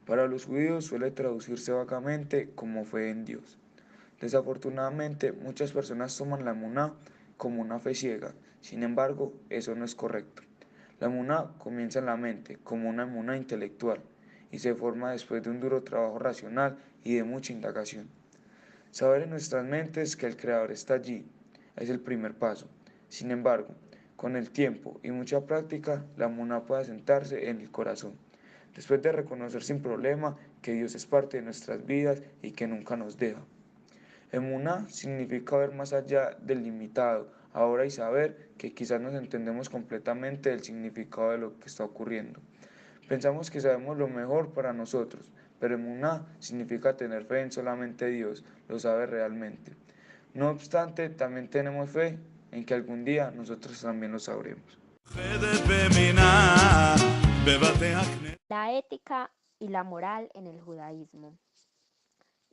Para los judíos suele traducirse vagamente como fe en Dios. Desafortunadamente, muchas personas toman la emuná como una fe ciega. Sin embargo, eso no es correcto. La emuná comienza en la mente como una emuná intelectual y se forma después de un duro trabajo racional y de mucha indagación. Saber en nuestras mentes que el Creador está allí es el primer paso. Sin embargo, con el tiempo y mucha práctica, la emuná puede asentarse en el corazón, después de reconocer sin problema que Dios es parte de nuestras vidas y que nunca nos deja. Emuná significa ver más allá del limitado, ahora y saber que quizás nos entendemos completamente del significado de lo que está ocurriendo. Pensamos que sabemos lo mejor para nosotros, pero emuná significa tener fe en solamente Dios, lo sabe realmente. No obstante, también tenemos fe en que algún día nosotros también lo sabremos. La ética y la moral en el judaísmo.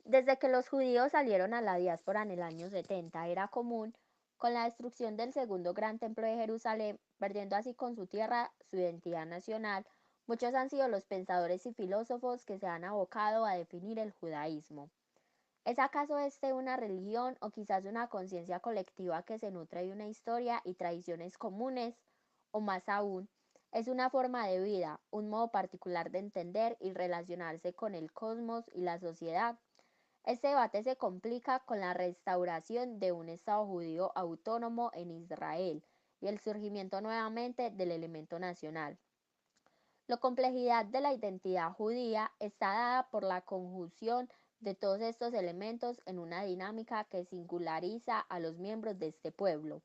Desde que los judíos salieron a la diáspora en el año 70, era común, con la destrucción del segundo gran templo de Jerusalén, perdiendo así con su tierra su identidad nacional, muchos han sido los pensadores y filósofos que se han abocado a definir el judaísmo. ¿Es acaso este una religión o quizás una conciencia colectiva que se nutre de una historia y tradiciones comunes? O más aún, es una forma de vida, un modo particular de entender y relacionarse con el cosmos y la sociedad. Este debate se complica con la restauración de un Estado judío autónomo en Israel y el surgimiento nuevamente del elemento nacional. La complejidad de la identidad judía está dada por la conjunción de todos estos elementos en una dinámica que singulariza a los miembros de este pueblo.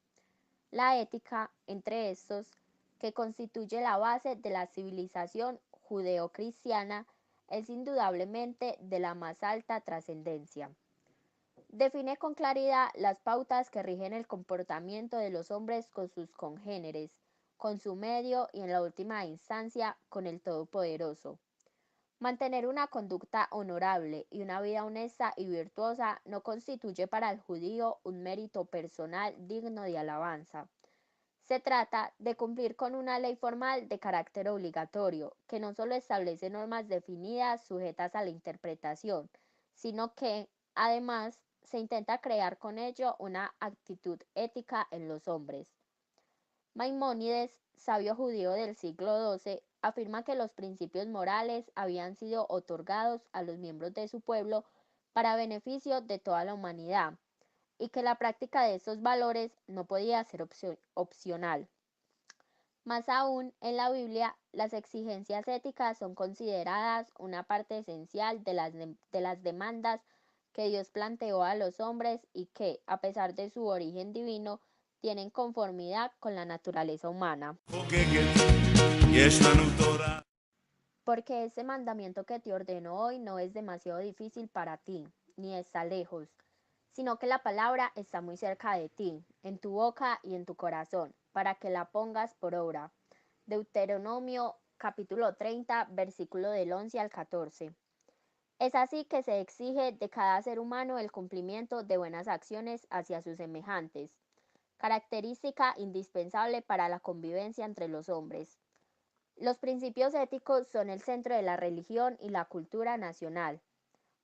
La ética, entre estos, que constituye la base de la civilización judeo-cristiana, es indudablemente de la más alta trascendencia. Define con claridad las pautas que rigen el comportamiento de los hombres con sus congéneres, con su medio y en la última instancia con el Todopoderoso. Mantener una conducta honorable y una vida honesta y virtuosa no constituye para el judío un mérito personal digno de alabanza. Se trata de cumplir con una ley formal de carácter obligatorio, que no solo establece normas definidas sujetas a la interpretación, sino que, además, se intenta crear con ello una actitud ética en los hombres. Maimónides, sabio judío del siglo XII, afirma que los principios morales habían sido otorgados a los miembros de su pueblo para beneficio de toda la humanidad, y que la práctica de estos valores no podía ser opcional. Más aún, en la Biblia, las exigencias éticas son consideradas una parte esencial de las demandas que Dios planteó a los hombres y que, a pesar de su origen divino, tienen conformidad con la naturaleza humana. Porque ese mandamiento que te ordeno hoy no es demasiado difícil para ti, ni está lejos, sino que la palabra está muy cerca de ti, en tu boca y en tu corazón, para que la pongas por obra. Deuteronomio capítulo 30, versículo del 11 al 14. Es así que se exige de cada ser humano el cumplimiento de buenas acciones hacia sus semejantes, característica indispensable para la convivencia entre los hombres. Los principios éticos son el centro de la religión y la cultura nacional.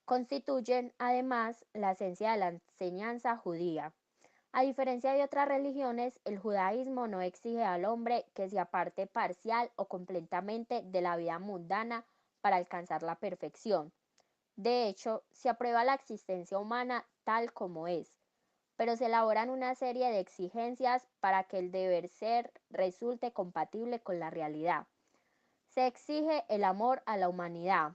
Constituyen, además, la esencia de la enseñanza judía. A diferencia de otras religiones, el judaísmo no exige al hombre que se aparte parcial o completamente de la vida mundana para alcanzar la perfección. De hecho, se aprueba la existencia humana tal como es, pero se elaboran una serie de exigencias para que el deber ser resulte compatible con la realidad. Se exige el amor a la humanidad,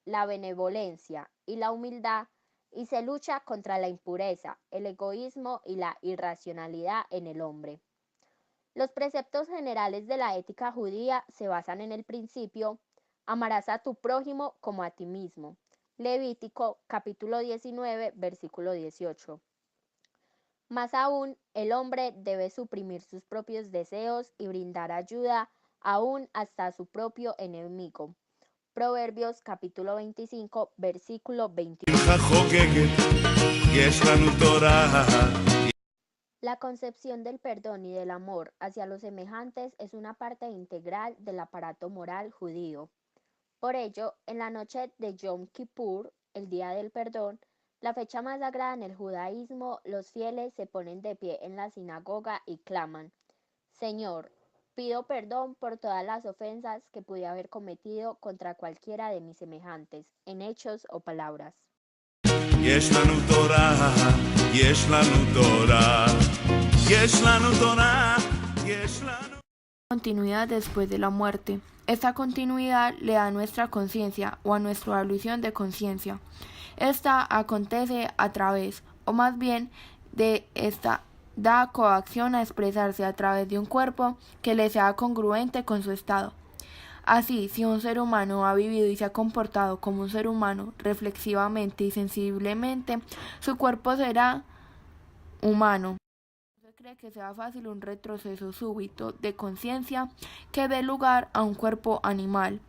la benevolencia y la humildad, y se lucha contra la impureza, el egoísmo y la irracionalidad en el hombre. Los preceptos generales de la ética judía se basan en el principio: amarás a tu prójimo como a ti mismo. Levítico capítulo 19, versículo 18. Más aún, el hombre debe suprimir sus propios deseos y brindar ayuda aún hasta a su propio enemigo. Proverbios capítulo 25, versículo 21. La concepción del perdón y del amor hacia los semejantes es una parte integral del aparato moral judío. Por ello, en la noche de Yom Kippur, el día del perdón, la fecha más sagrada en el judaísmo, los fieles se ponen de pie en la sinagoga y claman: Señor, pido perdón por todas las ofensas que pude haber cometido contra cualquiera de mis semejantes, en hechos o palabras. יש לנו תורה, יש לנו תורה, יש לנו תורה, יש לנו... Continuidad después de la muerte. Esta continuidad le da a nuestra conciencia o a nuestra ilusión de conciencia. Esta acontece a través, o más bien, de esta da coacción a expresarse a través de un cuerpo que le sea congruente con su estado. Así, si un ser humano ha vivido y se ha comportado como un ser humano reflexivamente y sensiblemente, su cuerpo será humano. No se cree que sea fácil un retroceso súbito de conciencia que dé lugar a un cuerpo animal,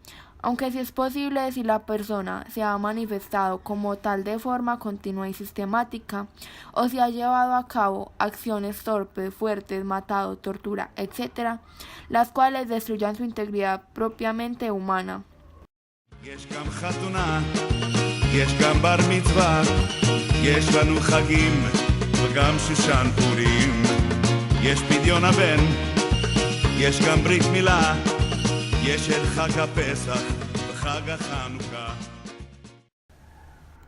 aunque sí es posible si la persona se ha manifestado como tal de forma continua y sistemática, o si ha llevado a cabo acciones torpes, fuertes, matado, tortura, etc., las cuales destruyan su integridad propiamente humana. יש גם חתונה, יש גם בר מצווה, יש לנו חגים וגם שושן פורים, יש פדיון הבן, יש גם ברית מילה, יש את חג הפסח וחג החנוכה.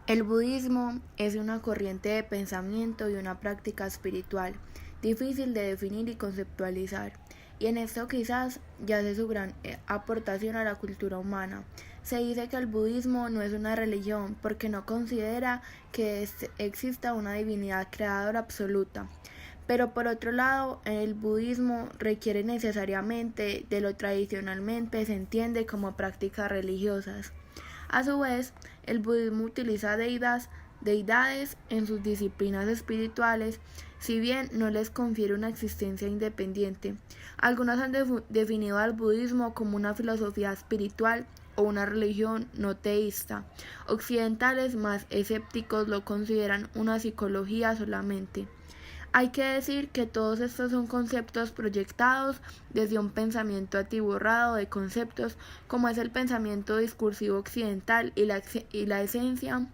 El budismo es una corriente de pensamiento y una práctica espiritual, difícil de definir y conceptualizar, y en esto quizás yace su gran aportación a la cultura humana. Se dice que el budismo no es una religión porque no considera que exista una divinidad creadora absoluta. Pero por otro lado, el budismo requiere necesariamente de lo tradicionalmente se entiende como prácticas religiosas. A su vez, el budismo utiliza deidades en sus disciplinas espirituales, si bien no les confiere una existencia independiente. Algunos han definido al budismo como una filosofía espiritual o una religión no teísta. Occidentales más escépticos lo consideran una psicología solamente. Hay que decir que todos estos son conceptos proyectados desde un pensamiento atiborrado de conceptos como es el pensamiento discursivo occidental y la esencia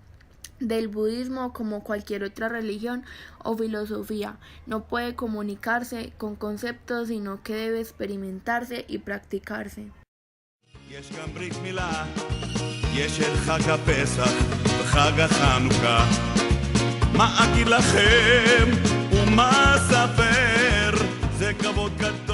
del budismo, como cualquier otra religión o filosofía, no puede comunicarse con conceptos, sino que debe experimentarse y practicarse. יש גם ברית מילה, יש את חג הפסח וחג החנוכה. מה אגיד לכם ומה אספר, זה כבוד גדול